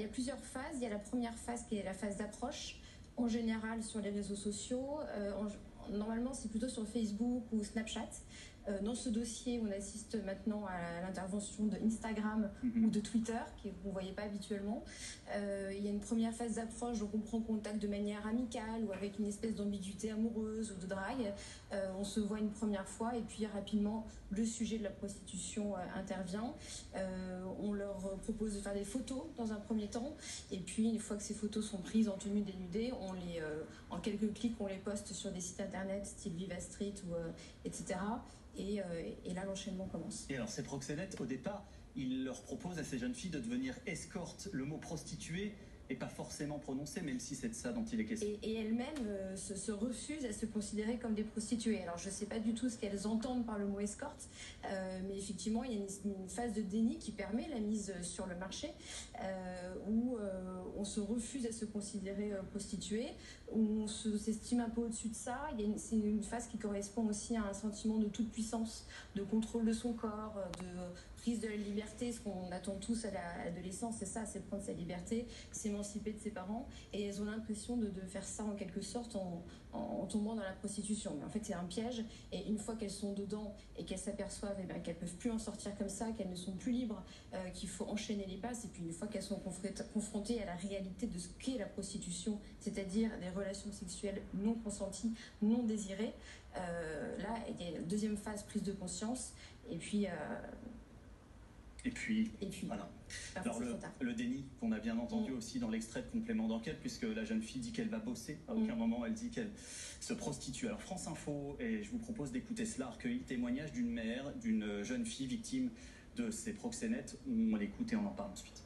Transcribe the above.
a plusieurs phases. Il y a la première phase qui est la phase d'approche, en général sur les réseaux sociaux. Normalement, c'est plutôt sur Facebook ou Snapchat. Dans ce dossier, on assiste maintenant à l'intervention de Instagram ou de Twitter, qu'on ne voyait pas habituellement. Il y a une première phase d'approche, donc on prend contact de manière amicale ou avec une espèce d'ambiguïté amoureuse ou de drague. On se voit une première fois et puis rapidement, le sujet de la prostitution intervient. On leur propose de faire des photos dans un premier temps. Et puis, une fois que ces photos sont prises en tenue dénudée, en quelques clics, on les poste sur des sites internet style Viva Street etc. Et là, l'enchaînement commence. Et alors, ces proxénètes, au départ, ils leur proposent à ces jeunes filles de devenir escortes. Le mot prostituée n'est pas forcément prononcé, même si c'est de ça dont il est question. Et elles-mêmes se refusent à se considérer comme des prostituées. Alors, je ne sais pas du tout ce qu'elles entendent par le mot escorte, mais effectivement, il y a une phase de déni qui permet la mise sur le marché, où on se refuse à se considérer prostituée, où on s'estime un peu au-dessus de ça. C'est une phase qui correspond aussi à un sentiment de toute puissance, de contrôle de son corps, de prise de la liberté. Ce qu'on attend tous à l'adolescence, c'est ça, c'est prendre sa liberté, s'émanciper de ses parents. Et elles ont l'impression de faire ça en quelque sorte en tombant dans la prostitution. Mais en fait, c'est un piège. Et une fois qu'elles sont dedans et qu'elles s'aperçoivent qu'elles ne peuvent plus en sortir comme ça, qu'elles ne sont plus libres, qu'il faut enchaîner les passes. Et puis une fois qu'elles sont confrontées à la réalité de ce qu'est la prostitution, c'est-à-dire des relations sexuelles non consenties, non désirées, là, il y a une deuxième phase, prise de conscience. Et puis, voilà. Alors le déni qu'on a bien entendu aussi dans l'extrait de complément d'enquête, puisque la jeune fille dit qu'elle va bosser, à aucun moment elle dit qu'elle se prostitue. Alors France Info, et je vous propose d'écouter cela, recueilli témoignage d'une mère, d'une jeune fille victime de ces proxénètes. On l'écoute et on en parle ensuite.